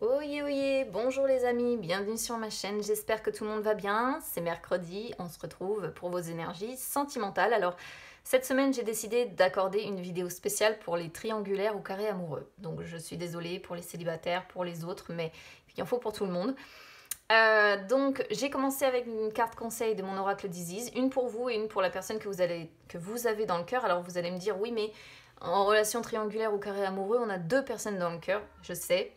Oyez oyez, bonjour les amis, bienvenue sur ma chaîne, j'espère que tout le monde va bien. C'est mercredi, on se retrouve pour vos énergies sentimentales. Alors, cette semaine, j'ai décidé d'accorder une vidéo spéciale pour les triangulaires ou carrés amoureux. Donc, je suis désolée pour les célibataires, pour les autres, mais il en faut pour tout le monde. Donc, j'ai commencé avec une carte conseil de mon oracle d'Isis, une pour vous et une pour la personne que vous avez dans le cœur. Alors, vous allez me dire, oui, mais en relation triangulaire ou carré amoureux, on a deux personnes dans le cœur, je sais.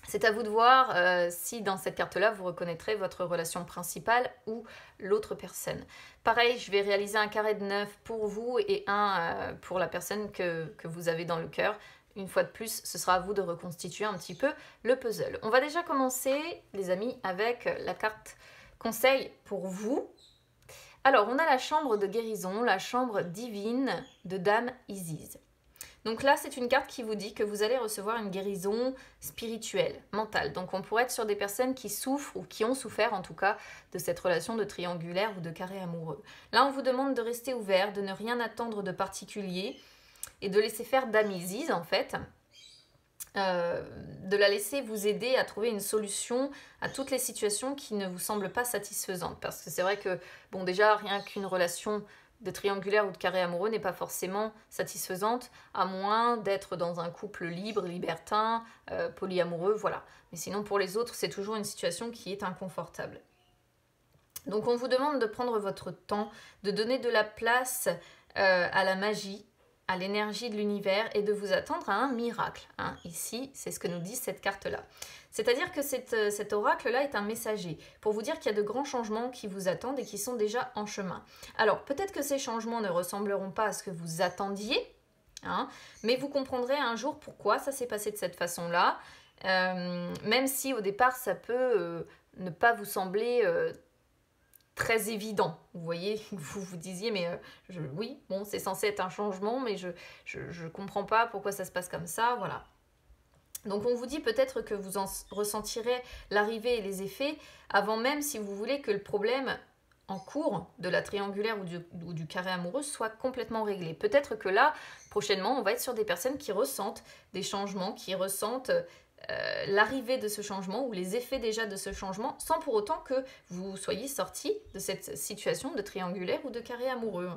C'est à vous de voir si dans cette carte-là, vous reconnaîtrez votre relation principale ou l'autre personne. Pareil, je vais réaliser un carré de 9 pour vous et un pour la personne que vous avez dans le cœur. Une fois de plus, ce sera à vous de reconstituer un petit peu le puzzle. On va déjà commencer, les amis, avec la carte conseil pour vous. Alors, on a la chambre de guérison, la chambre divine de Dame Isis. Donc là, c'est une carte qui vous dit que vous allez recevoir une guérison spirituelle, mentale. Donc on pourrait être sur des personnes qui souffrent ou qui ont souffert en tout cas de cette relation de triangulaire ou de carré amoureux. Là, on vous demande de rester ouvert, de ne rien attendre de particulier et de laisser faire Dame Isis en fait. De la laisser vous aider à trouver une solution à toutes les situations qui ne vous semblent pas satisfaisantes. Parce que c'est vrai que, bon déjà, rien qu'une relation de triangulaire ou de carré amoureux n'est pas forcément satisfaisante, à moins d'être dans un couple libre, libertin, polyamoureux, voilà. Mais sinon, pour les autres, c'est toujours une situation qui est inconfortable. Donc, on vous demande de prendre votre temps, de donner de la place à la magie, à l'énergie de l'univers et de vous attendre à un miracle. Hein. Ici, c'est ce que nous dit cette carte-là. C'est-à-dire que cet oracle-là est un messager pour vous dire qu'il y a de grands changements qui vous attendent et qui sont déjà en chemin. Alors, peut-être que ces changements ne ressembleront pas à ce que vous attendiez, hein, mais vous comprendrez un jour pourquoi ça s'est passé de cette façon-là, même si au départ, ça peut ne pas vous sembler très évident. Vous voyez, vous vous disiez, mais oui, bon, c'est censé être un changement, mais je comprends pas pourquoi ça se passe comme ça, voilà. Donc on vous dit peut-être que vous en ressentirez l'arrivée et les effets avant même, si vous voulez, que le problème en cours de la triangulaire ou du carré amoureux soit complètement réglé. Peut-être que là, prochainement, on va être sur des personnes qui ressentent des changements, qui ressentent l'arrivée de ce changement ou les effets déjà de ce changement sans pour autant que vous soyez sorti de cette situation de triangulaire ou de carré amoureux.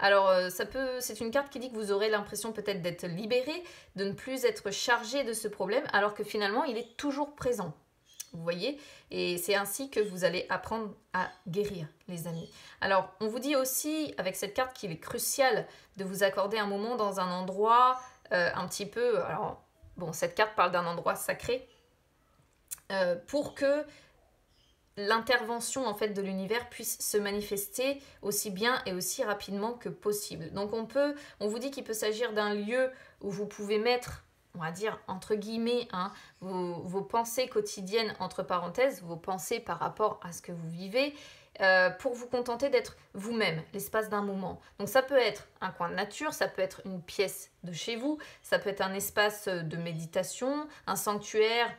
Alors, c'est une carte qui dit que vous aurez l'impression peut-être d'être libéré, de ne plus être chargé de ce problème, alors que finalement, il est toujours présent. Vous voyez? Et c'est ainsi que vous allez apprendre à guérir, les amis. Alors, on vous dit aussi, avec cette carte, qu'il est crucial de vous accorder un moment dans un endroit un petit peu... Alors, bon, cette carte parle d'un endroit sacré pour que l'intervention en fait de l'univers puisse se manifester aussi bien et aussi rapidement que possible. Donc on vous dit qu'il peut s'agir d'un lieu où vous pouvez mettre, on va dire entre guillemets, hein, vos pensées quotidiennes entre parenthèses, vos pensées par rapport à ce que vous vivez, pour vous contenter d'être vous-même, l'espace d'un moment. Donc ça peut être un coin de nature, ça peut être une pièce de chez vous, ça peut être un espace de méditation, un sanctuaire,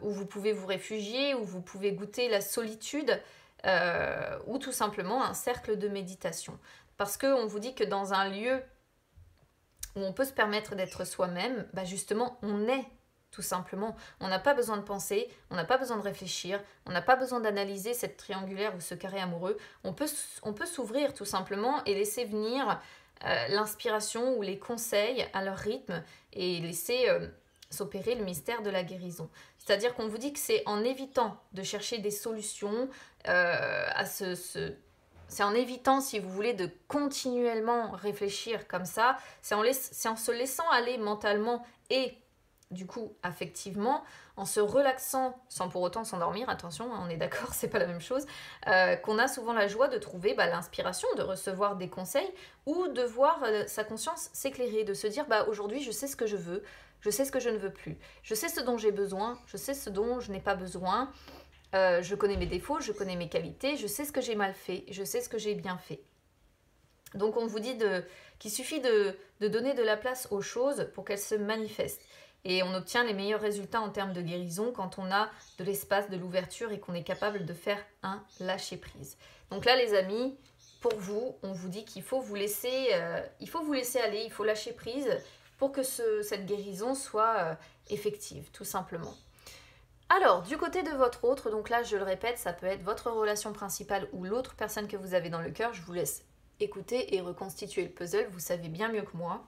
où vous pouvez vous réfugier, où vous pouvez goûter la solitude, ou tout simplement un cercle de méditation. Parce qu'on vous dit que dans un lieu où on peut se permettre d'être soi-même, bah justement, on est tout simplement. On n'a pas besoin de penser, on n'a pas besoin de réfléchir, on n'a pas besoin d'analyser cette triangulaire ou ce carré amoureux. On peut s'ouvrir tout simplement et laisser venir l'inspiration ou les conseils à leur rythme et laisser... s'opérer le mystère de la guérison. C'est-à-dire qu'on vous dit que c'est en évitant de chercher des solutions c'est en évitant, si vous voulez, de continuellement réfléchir comme ça, c'est en se laissant aller mentalement et du coup affectivement, en se relaxant sans pour autant s'endormir, attention, on est d'accord, c'est pas la même chose, qu'on a souvent la joie de trouver l'inspiration, de recevoir des conseils ou de voir sa conscience s'éclairer, de se dire aujourd'hui je sais ce que je veux, je sais ce que je ne veux plus, je sais ce dont j'ai besoin, je sais ce dont je n'ai pas besoin, je connais mes défauts, je connais mes qualités, je sais ce que j'ai mal fait, je sais ce que j'ai bien fait. Donc on vous dit qu'il suffit de donner de la place aux choses pour qu'elles se manifestent. Et on obtient les meilleurs résultats en termes de guérison quand on a de l'espace, de l'ouverture et qu'on est capable de faire un lâcher-prise. Donc là les amis, pour vous, on vous dit qu'il faut vous laisser aller, il faut lâcher prise pour que cette guérison soit effective, tout simplement. Alors, du côté de votre autre, donc là je le répète, ça peut être votre relation principale ou l'autre personne que vous avez dans le cœur, je vous laisse écouter et reconstituer le puzzle, vous savez bien mieux que moi.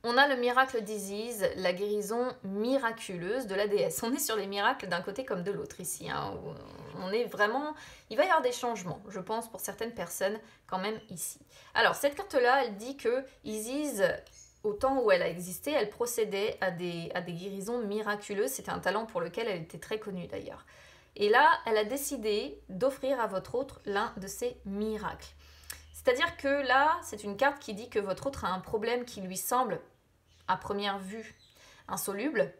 On a le miracle d'Isis, la guérison miraculeuse de la déesse. On est sur les miracles d'un côté comme de l'autre ici. Hein. On est vraiment... Il va y avoir des changements, je pense, pour certaines personnes quand même ici. Alors, cette carte-là, elle dit que Isis, au temps où elle a existé, elle procédait à des guérisons miraculeuses. C'était un talent pour lequel elle était très connue d'ailleurs. Et là, elle a décidé d'offrir à votre autre l'un de ces miracles. C'est-à-dire que là, c'est une carte qui dit que votre autre a un problème qui lui semble, à première vue, insoluble,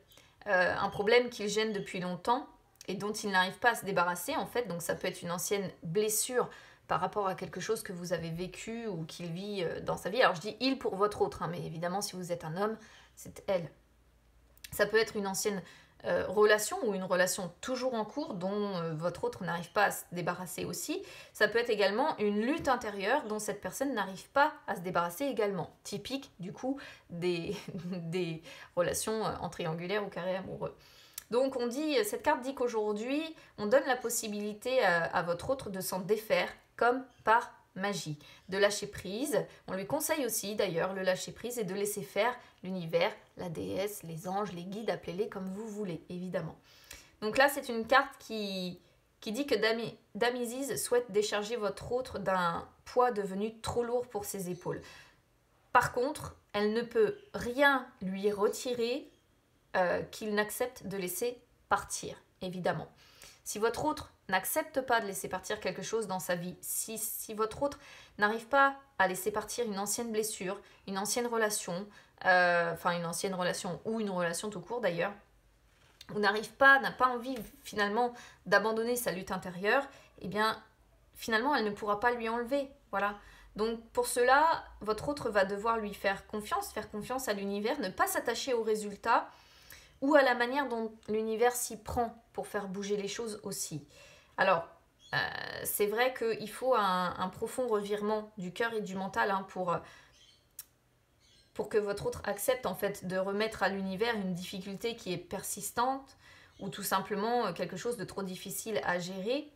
un problème qu'il gêne depuis longtemps et dont il n'arrive pas à se débarrasser en fait. Donc ça peut être une ancienne blessure par rapport à quelque chose que vous avez vécu ou qu'il vit dans sa vie. Alors je dis il pour votre autre, hein, mais évidemment si vous êtes un homme, c'est elle. Ça peut être une ancienne relation ou une relation toujours en cours dont votre autre n'arrive pas à se débarrasser aussi. Ça peut être également une lutte intérieure dont cette personne n'arrive pas à se débarrasser également. Typique du coup des relations en triangulaire ou carré amoureux. Donc on dit, cette carte dit qu'aujourd'hui on donne la possibilité à votre autre de s'en défaire comme par magie, de lâcher prise. On lui conseille aussi d'ailleurs le lâcher prise et de laisser faire l'univers, la déesse, les anges, les guides, appelez-les comme vous voulez, évidemment. Donc là, c'est une carte qui dit que Dame Isis souhaite décharger votre autre d'un poids devenu trop lourd pour ses épaules. Par contre, elle ne peut rien lui retirer qu'il n'accepte de laisser partir, évidemment. Si votre autre n'accepte pas de laisser partir quelque chose dans sa vie, si votre autre n'arrive pas à laisser partir une ancienne blessure, une ancienne relation, une ancienne relation ou une relation tout court d'ailleurs, ou n'a pas envie finalement d'abandonner sa lutte intérieure, eh bien finalement elle ne pourra pas lui enlever, voilà. Donc pour cela, votre autre va devoir lui faire confiance à l'univers, ne pas s'attacher aux résultats ou à la manière dont l'univers s'y prend pour faire bouger les choses aussi. Alors, c'est vrai qu'il faut un profond revirement du cœur et du mental hein, pour que votre autre accepte en fait de remettre à l'univers une difficulté qui est persistante ou tout simplement quelque chose de trop difficile à gérer,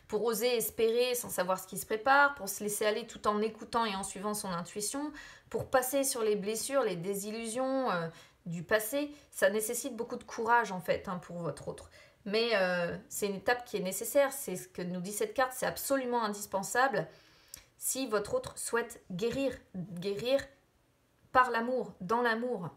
pour oser espérer sans savoir ce qui se prépare, pour se laisser aller tout en écoutant et en suivant son intuition, pour passer sur les blessures, les désillusions du passé. Ça nécessite beaucoup de courage en fait hein, pour votre autre. Mais c'est une étape qui est nécessaire, c'est ce que nous dit cette carte, c'est absolument indispensable si votre autre souhaite guérir par l'amour, dans l'amour.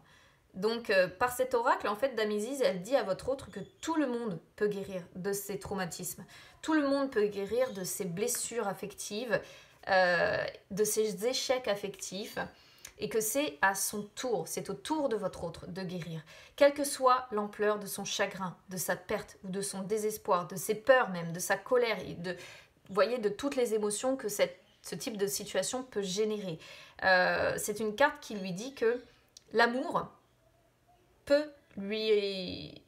Donc par cet oracle, en fait, Dame Isis, elle dit à votre autre que tout le monde peut guérir de ses traumatismes, tout le monde peut guérir de ses blessures affectives, de ses échecs affectifs, et que c'est à son tour, c'est au tour de votre autre de guérir. Quelle que soit l'ampleur de son chagrin, de sa perte ou de son désespoir, de ses peurs même, de sa colère, et vous voyez, de toutes les émotions que ce type de situation peut générer. C'est une carte qui lui dit que l'amour peut lui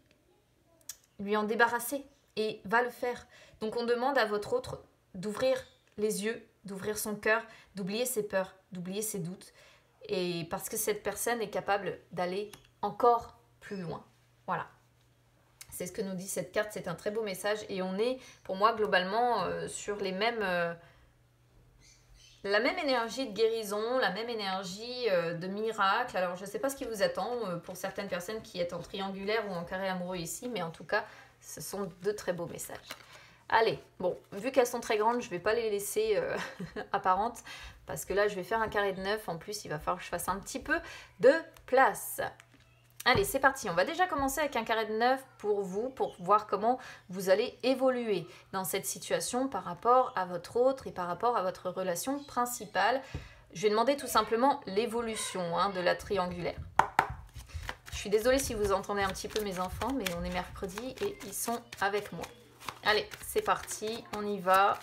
en débarrasser et va le faire. Donc on demande à votre autre d'ouvrir les yeux, d'ouvrir son cœur, d'oublier ses peurs, d'oublier ses doutes, et parce que cette personne est capable d'aller encore plus loin. Voilà. C'est ce que nous dit cette carte, c'est un très beau message et on est pour moi globalement sur les mêmes... la même énergie de guérison, la même énergie de miracle. Alors je ne sais pas ce qui vous attend pour certaines personnes qui êtes en triangulaire ou en carré amoureux ici, mais en tout cas ce sont de très beaux messages. Allez, bon, vu qu'elles sont très grandes, je ne vais pas les laisser apparentes, parce que là je vais faire un carré de 9, en plus il va falloir que je fasse un petit peu de place. Allez, c'est parti, on va déjà commencer avec un carré de 9 pour vous, pour voir comment vous allez évoluer dans cette situation par rapport à votre autre et par rapport à votre relation principale. Je vais demander tout simplement l'évolution hein, de la triangulaire. Je suis désolée si vous entendez un petit peu mes enfants, mais on est mercredi et ils sont avec moi. Allez, c'est parti, on y va.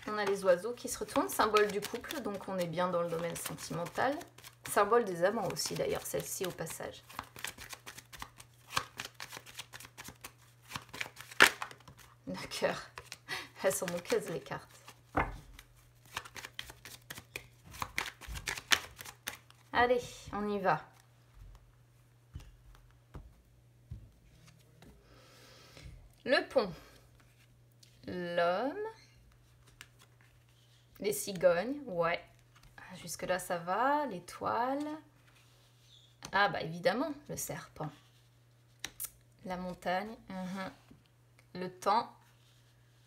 On a les oiseaux qui se retournent, symbole du couple, donc on est bien dans le domaine sentimental. Symbole des amants aussi d'ailleurs, celle-ci au passage. D'accord, elles sont moqueuses les cartes. Allez, on y va. Le pont, l'homme, les cigognes, ouais, jusque-là ça va, l'étoile, ah bah évidemment, le serpent, la montagne, le temps,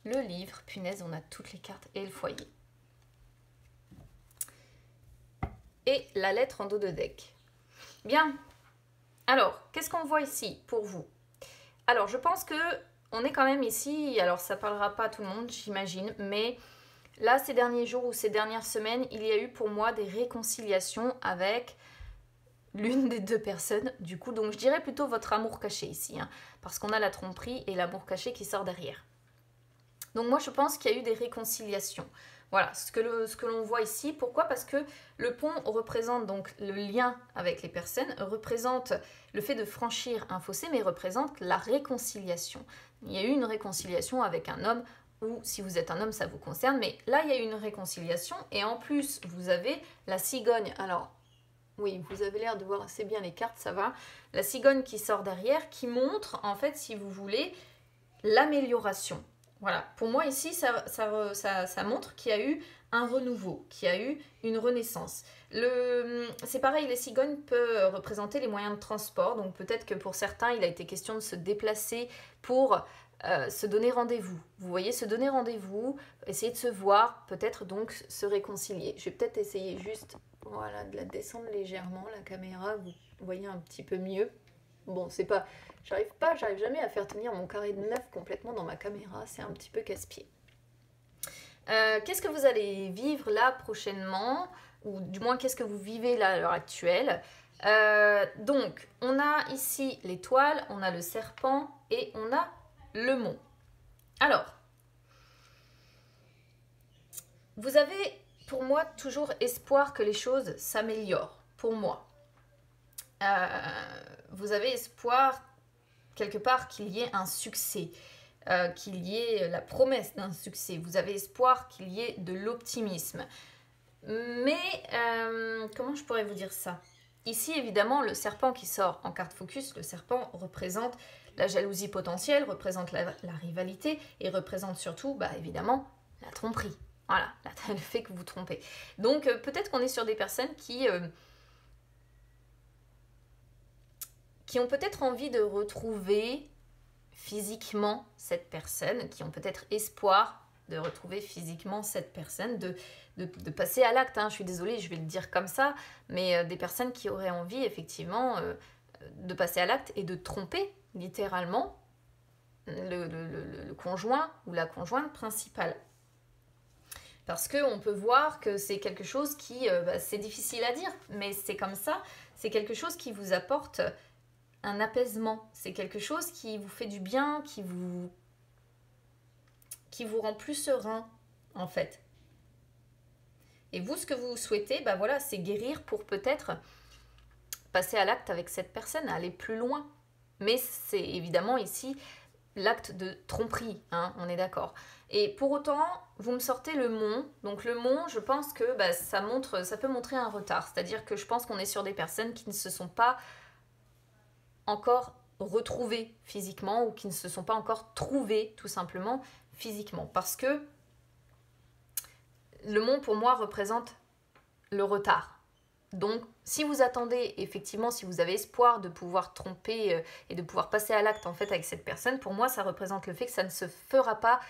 le livre, punaise, on a toutes les cartes, et le foyer. Et la lettre en dos de deck. Bien, alors, qu'est-ce qu'on voit ici pour vous? Alors, je pense que on est quand même ici, alors ça parlera pas à tout le monde, j'imagine, mais là, ces derniers jours ou ces dernières semaines, il y a eu pour moi des réconciliations avec l'une des deux personnes, du coup, donc je dirais plutôt votre amour caché ici, hein, parce qu'on a la tromperie et l'amour caché qui sort derrière. Donc moi, je pense qu'il y a eu des réconciliations. Voilà, ce que l'on voit ici. Pourquoi? Parce que le pont représente donc le lien avec les personnes, représente le fait de franchir un fossé, mais représente la réconciliation. Il y a eu une réconciliation avec un homme, ou si vous êtes un homme, ça vous concerne, mais là, il y a eu une réconciliation, et en plus, vous avez la cigogne. Alors, oui, vous avez l'air de voir assez bien les cartes, ça va. La cigogne qui sort derrière, qui montre, en fait, si vous voulez, l'amélioration. Voilà, pour moi ici, ça montre qu'il y a eu un renouveau, qu'il y a eu une renaissance. C'est pareil, les cigognes peuvent représenter les moyens de transport, donc peut-être que pour certains, il a été question de se déplacer pour se donner rendez-vous. Vous voyez, se donner rendez-vous, essayer de se voir, peut-être donc se réconcilier. Je vais peut-être essayer juste, voilà, de la descendre légèrement, la caméra, vous voyez un petit peu mieux. Bon, c'est pas... J'arrive jamais à faire tenir mon carré de 9 complètement dans ma caméra, c'est un petit peu casse-pied. Qu'est-ce que vous allez vivre là prochainement, ou du moins qu'est-ce que vous vivez là à l'heure actuelle? Donc, on a ici l'étoile, on a le serpent et on a le mont. Alors, vous avez pour moi toujours espoir que les choses s'améliorent, pour moi. Vous avez espoir quelque part qu'il y ait un succès, qu'il y ait la promesse d'un succès. Vous avez espoir qu'il y ait de l'optimisme. Mais, comment je pourrais vous dire ça? Ici, évidemment, le serpent qui sort en carte focus, le serpent représente la jalousie potentielle, représente la rivalité et représente surtout, bah, évidemment, la tromperie. Voilà, le fait que vous trompez. Donc, peut-être qu'on est sur des personnes qui ont peut-être envie de retrouver physiquement cette personne, qui ont peut-être espoir de retrouver physiquement cette personne, de passer à l'acte. Hein. Je suis désolée, je vais le dire comme ça, mais des personnes qui auraient envie effectivement de passer à l'acte et de tromper littéralement le conjoint ou la conjointe principale. Parce qu'on peut voir que c'est quelque chose qui, c'est difficile à dire, mais c'est comme ça, c'est quelque chose qui vous apporte un apaisement, c'est quelque chose qui vous fait du bien, qui vous rend plus serein, en fait. Et vous, ce que vous souhaitez, bah voilà, c'est guérir pour peut-être passer à l'acte avec cette personne, aller plus loin. Mais c'est évidemment ici l'acte de tromperie, hein, on est d'accord. Et pour autant, vous me sortez le mont. Donc le mont, je pense que bah, ça peut montrer un retard. C'est-à-dire que je pense qu'on est sur des personnes qui ne se sont pas encore retrouvés physiquement ou qui ne se sont pas encore trouvés tout simplement physiquement. Parce que le mont pour moi représente le retard. Donc si vous attendez, effectivement, si vous avez espoir de pouvoir tromper et de pouvoir passer à l'acte en fait avec cette personne, pour moi ça représente le fait que ça ne se fera pas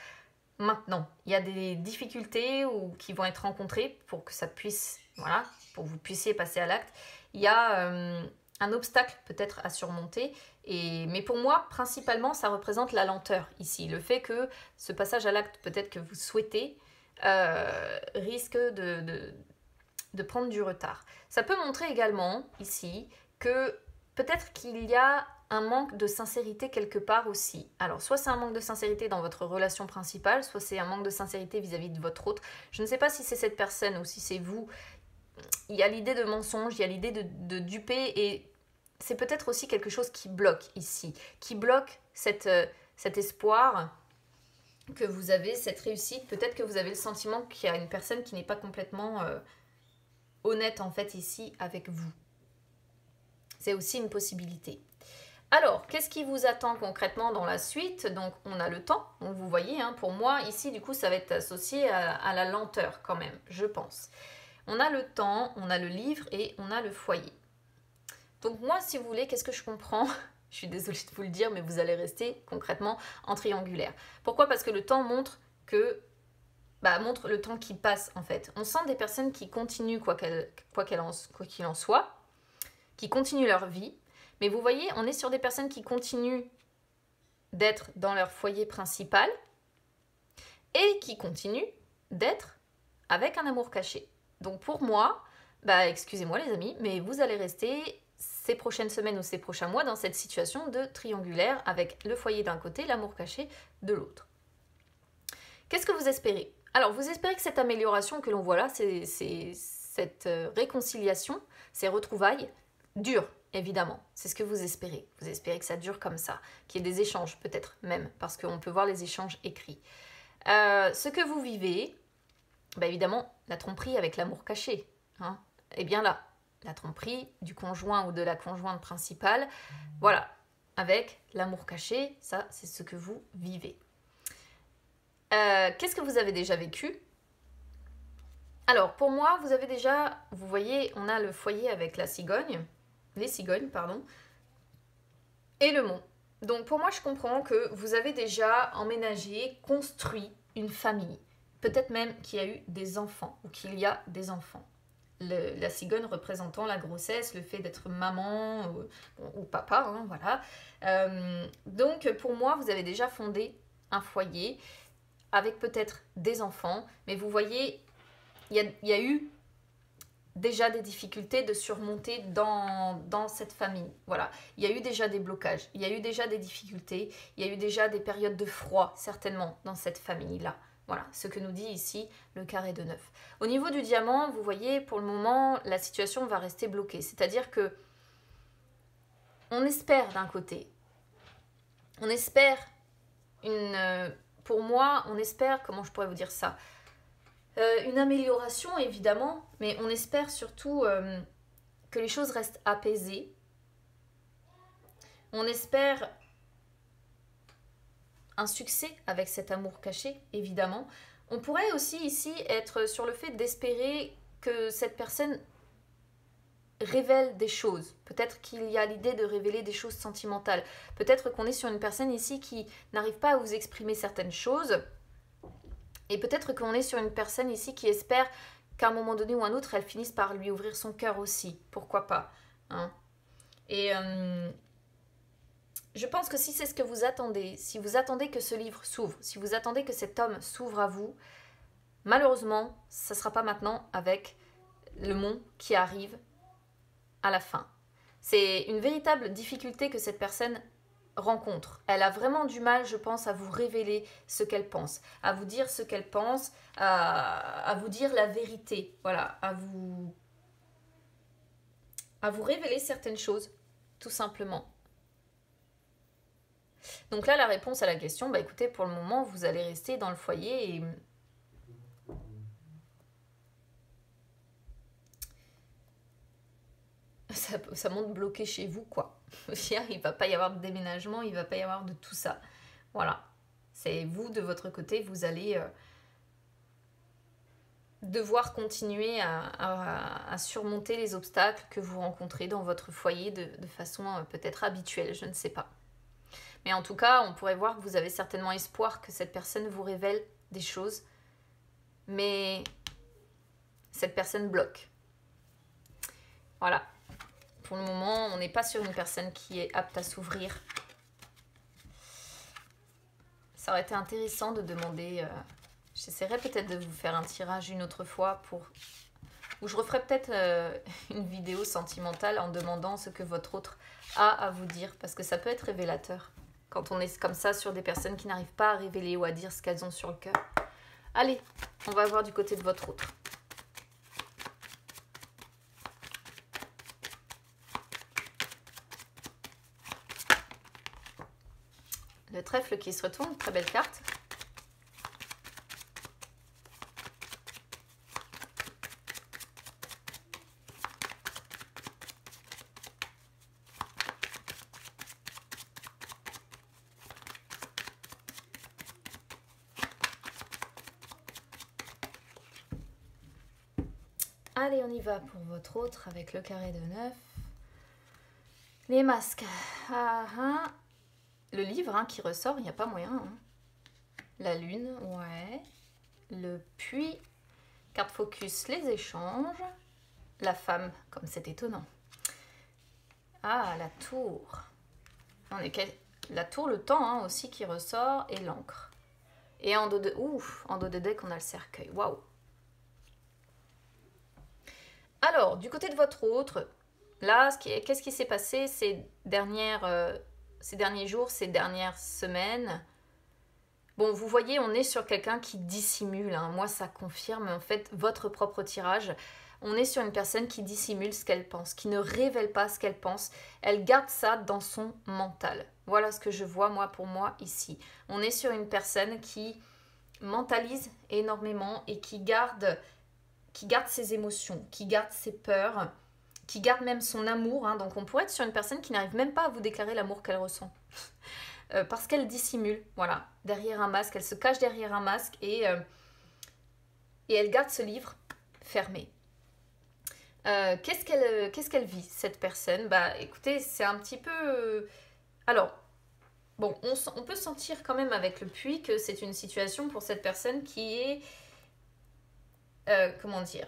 maintenant. Il y a des difficultés qui vont être rencontrées pour que ça puisse, voilà, pour que vous puissiez passer à l'acte. Il y a un obstacle peut-être à surmonter, mais pour moi, principalement, ça représente la lenteur ici. Le fait que ce passage à l'acte, peut-être que vous souhaitez, risque de prendre du retard. Ça peut montrer également ici que peut-être qu'il y a un manque de sincérité quelque part aussi. Alors, soit c'est un manque de sincérité dans votre relation principale, soit c'est un manque de sincérité vis-à-vis de votre autre. Je ne sais pas si c'est cette personne ou si c'est vous. Il y a l'idée de mensonge, il y a l'idée de duper, et c'est peut-être aussi quelque chose qui bloque ici, qui bloque cet espoir que vous avez, cette réussite. Peut-être que vous avez le sentiment qu'il y a une personne qui n'est pas complètement honnête en fait ici avec vous. C'est aussi une possibilité. Alors, qu'est-ce qui vous attend concrètement dans la suite? Donc, on a le temps. Donc, vous voyez, hein, pour moi, ici, du coup, ça va être associé à la lenteur quand même, je pense. On a le temps, on a le livre et on a le foyer. Donc, moi, si vous voulez, qu'est-ce que je comprends? Je suis désolée de vous le dire, mais vous allez rester concrètement en triangulaire. Pourquoi? Parce que le temps montre montre le temps qui passe, en fait. On sent des personnes qui continuent, quoi qu'il en soit, qui continuent leur vie. Mais vous voyez, on est sur des personnes qui continuent d'être dans leur foyer principal et qui continuent d'être avec un amour caché. Donc pour moi, excusez-moi les amis, mais vous allez rester ces prochaines semaines ou ces prochains mois dans cette situation de triangulaire avec le foyer d'un côté, l'amour caché de l'autre. Qu'est-ce que vous espérez? Alors vous espérez que cette amélioration que l'on voit là, cette réconciliation, ces retrouvailles, dure. Évidemment, c'est ce que vous espérez. Vous espérez que ça dure comme ça, qu'il y ait des échanges peut-être même, parce qu'on peut voir les échanges écrits. Ce que vous vivez, évidemment, la tromperie avec l'amour caché. Hein, et bien là, la tromperie du conjoint ou de la conjointe principale, voilà, avec l'amour caché, ça c'est ce que vous vivez. Qu'est-ce que vous avez déjà vécu? Alors, pour moi, vous avez déjà, vous voyez, on a le foyer avec la cigogne, les cigognes, pardon, et le mont. Donc pour moi, je comprends que vous avez déjà emménagé, construit une famille. Peut-être même qu'il y a eu des enfants ou qu'il y a des enfants. La cigogne représentant la grossesse, le fait d'être maman ou papa, hein, voilà. Donc pour moi, vous avez déjà fondé un foyer avec peut-être des enfants, mais vous voyez, il y a eu déjà des difficultés de surmonter dans cette famille. Voilà. Il y a eu déjà des blocages, il y a eu déjà des difficultés, il y a eu déjà des périodes de froid, certainement, dans cette famille-là. Voilà, ce que nous dit ici le carré de 9. Au niveau du diamant, vous voyez, pour le moment, la situation va rester bloquée. C'est-à-dire que on espère d'un côté. On espère pour moi, on espère, comment je pourrais vous dire ça, une amélioration évidemment, mais on espère surtout que les choses restent apaisées. On espère un succès avec cet amour caché, évidemment. On pourrait aussi ici être sur le fait d'espérer que cette personne révèle des choses. Peut-être qu'il y a l'idée de révéler des choses sentimentales. Peut-être qu'on est sur une personne ici qui n'arrive pas à vous exprimer certaines choses. Et peut-être qu'on est sur une personne ici qui espère qu'à un moment donné ou un autre, elle finisse par lui ouvrir son cœur aussi. Pourquoi pas, hein? Et je pense que si c'est ce que vous attendez, si vous attendez que ce livre s'ouvre, si vous attendez que cet homme s'ouvre à vous, malheureusement, ça ne sera pas maintenant avec le mont qui arrive à la fin. C'est une véritable difficulté que cette personne rencontre. Elle a vraiment du mal, je pense, à vous révéler ce qu'elle pense, à vous dire ce qu'elle pense, à vous dire la vérité, voilà, à vous révéler certaines choses, tout simplement. Donc là, la réponse à la question, écoutez, pour le moment, vous allez rester dans le foyer et ça monte bloqué chez vous, quoi. Il va pas y avoir de déménagement, il va pas y avoir de tout ça. Voilà. C'est vous, de votre côté, vous allez devoir continuer à surmonter les obstacles que vous rencontrez dans votre foyer de façon peut-être habituelle, je ne sais pas. Mais en tout cas, on pourrait voir que vous avez certainement espoir que cette personne vous révèle des choses, mais cette personne bloque. Voilà. Pour le moment, on n'est pas sur une personne qui est apte à s'ouvrir. Ça aurait été intéressant de demander... J'essaierai peut-être de vous faire un tirage une autre fois pour Ou je referai peut-être une vidéo sentimentale en demandant ce que votre autre a à vous dire, parce que ça peut être révélateur quand on est comme ça sur des personnes qui n'arrivent pas à révéler ou à dire ce qu'elles ont sur le cœur. Allez, on va voir du côté de votre autre. Le trèfle qui se retourne, très belle carte. Allez, on y va pour votre autre avec le carré de 9. Les masques. Ah, ah. Le livre qui ressort, il n'y a pas moyen. La lune, ouais. Le puits. Carte focus, les échanges. La femme, comme c'est étonnant. Ah, la tour. La tour, le temps aussi qui ressort et l'encre. Et en dos de deck, on a le cercueil. Waouh. Alors, du côté de votre autre, là, qu'est-ce qui s'est passé ces derniers jours, ces dernières semaines? Bon, vous voyez, on est sur quelqu'un qui dissimule. Moi, ça confirme en fait votre propre tirage. On est sur une personne qui dissimule ce qu'elle pense, qui ne révèle pas ce qu'elle pense. Elle garde ça dans son mental. Voilà ce que je vois, moi, pour moi, ici. On est sur une personne qui mentalise énormément et qui garde ses émotions, qui garde ses peurs, qui garde même son amour. Donc on pourrait être sur une personne qui n'arrive même pas à vous déclarer l'amour qu'elle ressent. Parce qu'elle dissimule, voilà, derrière un masque. Elle se cache derrière un masque et elle garde ce livre fermé. Qu'est-ce qu'elle vit, cette personne? Bah écoutez, c'est un petit peu... Alors, bon, on peut sentir quand même avec le puits que c'est une situation pour cette personne qui est... comment dire?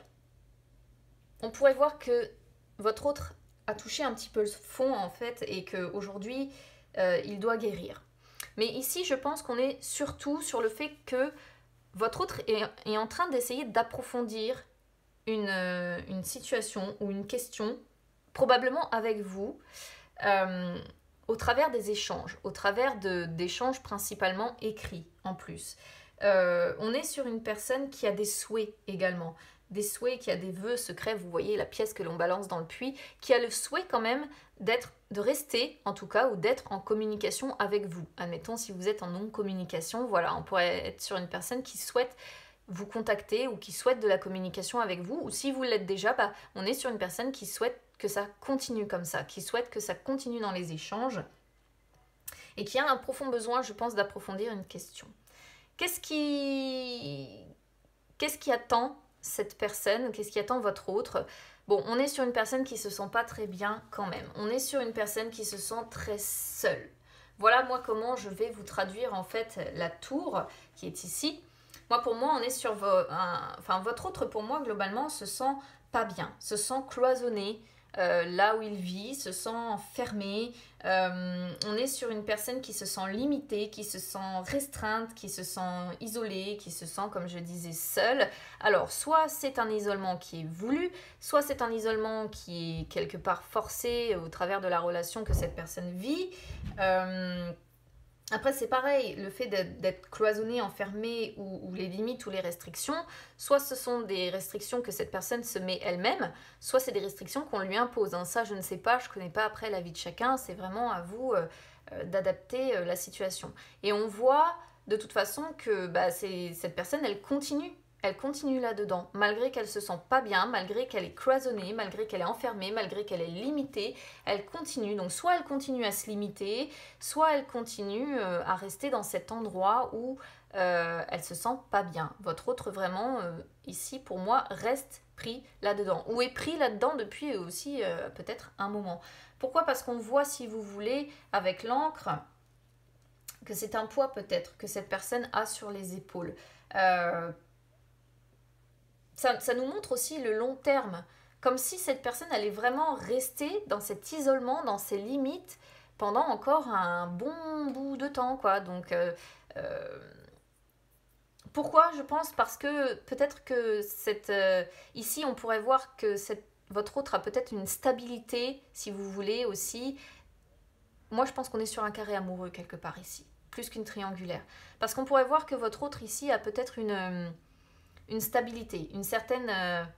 On pourrait voir que votre autre a touché un petit peu le fond en fait et qu'aujourd'hui il doit guérir. Mais ici je pense qu'on est surtout sur le fait que votre autre est en train d'essayer d'approfondir une situation ou une question, probablement avec vous, au travers des échanges, au travers d'échanges principalement écrits en plus. On est sur une personne qui a des souhaits également, des souhaits, qui a des vœux secrets, vous voyez la pièce que l'on balance dans le puits, qui a le souhait quand même de rester en tout cas, ou d'être en communication avec vous. Admettons, si vous êtes en non-communication, voilà, on pourrait être sur une personne qui souhaite vous contacter ou qui souhaite de la communication avec vous, ou si vous l'êtes déjà, on est sur une personne qui souhaite que ça continue comme ça, qui souhaite que ça continue dans les échanges, et qui a un profond besoin, je pense, d'approfondir une question. Qu'est-ce qui attend cette personne? Qu'est-ce qui attend votre autre? Bon, on est sur une personne qui se sent pas très bien quand même. On est sur une personne qui se sent très seule. Voilà moi comment je vais vous traduire en fait la tour qui est ici. Pour moi, on est sur votre autre, pour moi, globalement, se sent pas bien, se sent cloisonné là où il vit, se sent fermé. On est sur une personne qui se sent limitée, qui se sent restreinte, qui se sent isolée, qui se sent, comme je disais, seule. Alors, soit c'est un isolement qui est voulu, soit c'est un isolement qui est quelque part forcé au travers de la relation que cette personne vit. Après, c'est pareil, le fait d'être cloisonné, enfermé ou les limites ou les restrictions, soit ce sont des restrictions que cette personne se met elle-même, soit c'est des restrictions qu'on lui impose. Ça, je ne sais pas, je ne connais pas après la vie de chacun, c'est vraiment à vous d'adapter la situation. Et on voit de toute façon que cette personne, elle continue là-dedans, malgré qu'elle se sent pas bien, malgré qu'elle est cloisonnée, malgré qu'elle est enfermée, malgré qu'elle est limitée, elle continue. Donc soit elle continue à se limiter, soit elle continue à rester dans cet endroit où elle se sent pas bien. Votre autre vraiment, ici pour moi, reste pris là-dedans, ou est pris là-dedans depuis aussi peut-être un moment. Pourquoi? Parce qu'on voit, si vous voulez, avec l'encre, que c'est un poids peut-être que cette personne a sur les épaules. Ça nous montre aussi le long terme, comme si cette personne allait vraiment rester dans cet isolement, dans ses limites, pendant encore un bon bout de temps, quoi. Donc, Pourquoi je pense? Parce que peut-être que ici, on pourrait voir que votre autre a peut-être une stabilité, si vous voulez aussi. Moi, je pense qu'on est sur un carré amoureux quelque part ici, plus qu'une triangulaire. Parce qu'on pourrait voir que votre autre ici a peut-être une stabilité, une certaine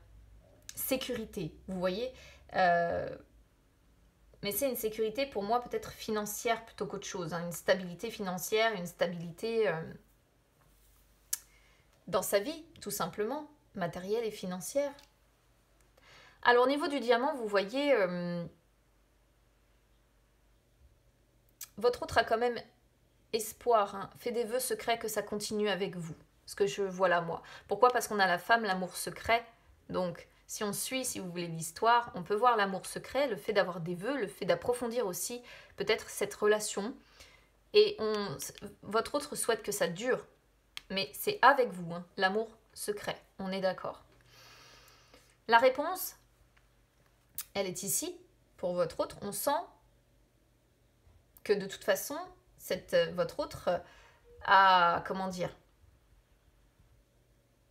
sécurité, vous voyez. Mais c'est une sécurité pour moi peut-être financière plutôt qu'autre chose. Hein. Une stabilité financière, une stabilité dans sa vie, tout simplement, matérielle et financière. Alors au niveau du diamant, vous voyez, votre autre a quand même espoir, hein, fait des vœux secrets que ça continue avec vous. Ce que je vois là, moi. Pourquoi? Parce qu'on a la femme, l'amour secret. Donc, si on suit, si vous voulez, l'histoire, on peut voir l'amour secret, le fait d'avoir des vœux, le fait d'approfondir aussi peut-être cette relation. Et votre autre souhaite que ça dure. Mais c'est avec vous, hein, l'amour secret. On est d'accord. La réponse, elle est ici, pour votre autre. On sent que de toute façon, votre autre a, comment dire,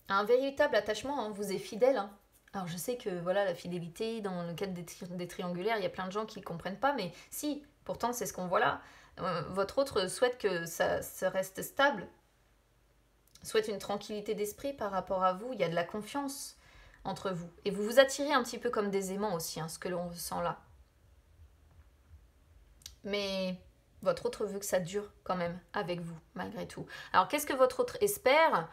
a un véritable attachement, hein, vous est fidèle. Hein. Alors je sais que voilà, la fidélité, dans le cadre des triangulaires, il y a plein de gens qui ne comprennent pas, mais si, pourtant c'est ce qu'on voit là. Votre autre souhaite que ça reste stable, souhaite une tranquillité d'esprit par rapport à vous, il y a de la confiance entre vous. Et vous vous attirez un petit peu comme des aimants aussi, hein, ce que l'on ressent là. Mais votre autre veut que ça dure quand même avec vous, malgré tout. Alors qu'est-ce que votre autre espère?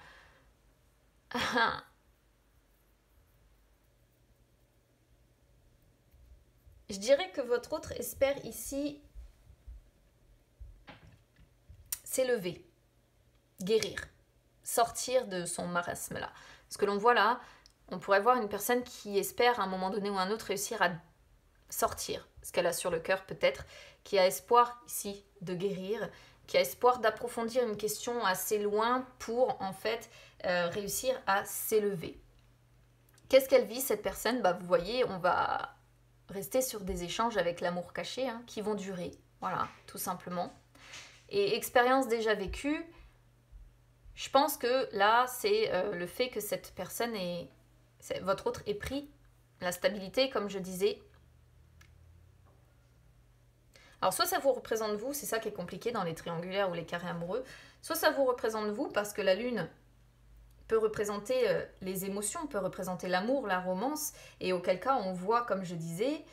Je dirais que votre autre espère ici s'élever, guérir, sortir de son marasme là. Ce que l'on voit là, on pourrait voir une personne qui espère à un moment donné ou à un autre réussir à sortir ce qu'elle a sur le cœur peut-être, qui a espoir ici de guérir, qui a espoir d'approfondir une question assez loin pour en fait réussir à s'élever. Qu'est-ce qu'elle vit cette personne? Bah, vous voyez, on va rester sur des échanges avec l'amour caché, hein, qui vont durer, voilà, tout simplement. Et expérience déjà vécue, je pense que là, c'est le fait que cette personne votre autre ait pris la stabilité, comme je disais. Alors soit ça vous représente vous, c'est ça qui est compliqué dans les triangulaires ou les carrés amoureux, soit ça vous représente vous parce que la lune peut représenter les émotions, peut représenter l'amour, la romance, et auquel cas on voit, comme je disais,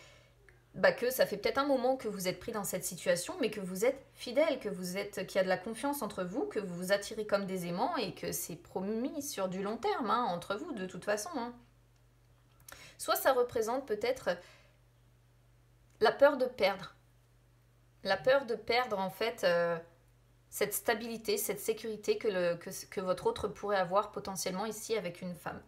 bah, que ça fait peut-être un moment que vous êtes pris dans cette situation, mais que vous êtes fidèle, qu'il y a de la confiance entre vous, que vous vous attirez comme des aimants et que c'est promis sur du long terme, hein, entre vous de toute façon. Hein. Soit ça représente peut-être la peur de perdre. La peur de perdre en fait cette stabilité, cette sécurité que votre autre pourrait avoir potentiellement ici avec une femme.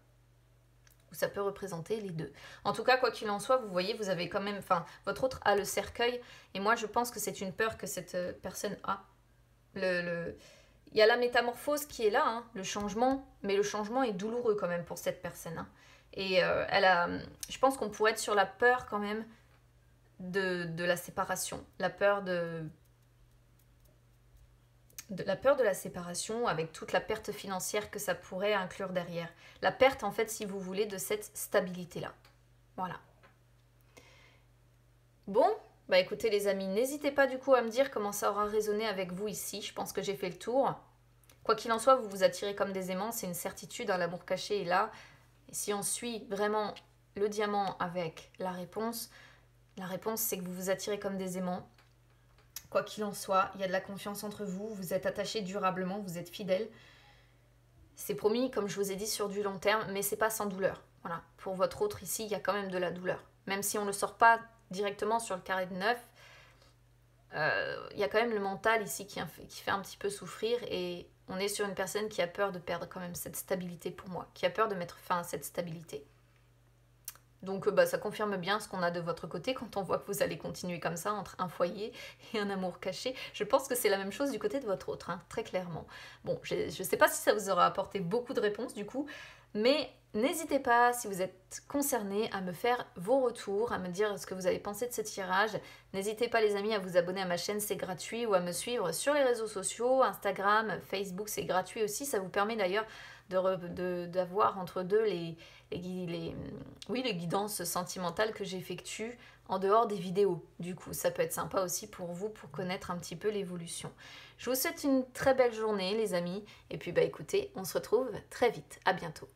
Ou ça peut représenter les deux. En tout cas, quoi qu'il en soit, vous voyez, vous avez quand même, votre autre a le cercueil, et moi je pense que c'est une peur que cette personne a. Il y a la métamorphose qui est là, hein, le changement, mais le changement est douloureux quand même pour cette personne. Hein. Et je pense qu'on pourrait être sur la peur quand même de la séparation, la peur de la séparation avec toute la perte financière que ça pourrait inclure derrière. La perte, en fait, si vous voulez, de cette stabilité-là. Voilà. Bon, bah écoutez les amis, n'hésitez pas du coup à me dire comment ça aura résonné avec vous ici. Je pense que j'ai fait le tour. Quoi qu'il en soit, vous vous attirez comme des aimants, c'est une certitude, hein, l'amour caché est là. Et si on suit vraiment le diamant avec la réponse c'est que vous vous attirez comme des aimants. Quoi qu'il en soit, il y a de la confiance entre vous, vous êtes attachés durablement, vous êtes fidèles. C'est promis, comme je vous ai dit, sur du long terme, mais c'est pas sans douleur. Voilà. Pour votre autre ici, il y a quand même de la douleur. Même si on ne le sort pas directement sur le carré de 9, il y a quand même le mental ici qui fait un petit peu souffrir, et on est sur une personne qui a peur de perdre quand même cette stabilité pour moi, qui a peur de mettre fin à cette stabilité. Donc ça confirme bien ce qu'on a de votre côté quand on voit que vous allez continuer comme ça entre un foyer et un amour caché. Je pense que c'est la même chose du côté de votre autre, hein, très clairement. Bon, je ne sais pas si ça vous aura apporté beaucoup de réponses du coup. Mais n'hésitez pas, si vous êtes concerné, à me faire vos retours, à me dire ce que vous avez pensé de ce tirage. N'hésitez pas les amis à vous abonner à ma chaîne, c'est gratuit, ou à me suivre sur les réseaux sociaux, Instagram, Facebook, c'est gratuit aussi. Ça vous permet d'ailleurs d'avoir entre deux les guidances sentimentales que j'effectue en dehors des vidéos. Du coup, ça peut être sympa aussi pour vous, pour connaître un petit peu l'évolution. Je vous souhaite une très belle journée les amis, et puis écoutez, on se retrouve très vite. À bientôt.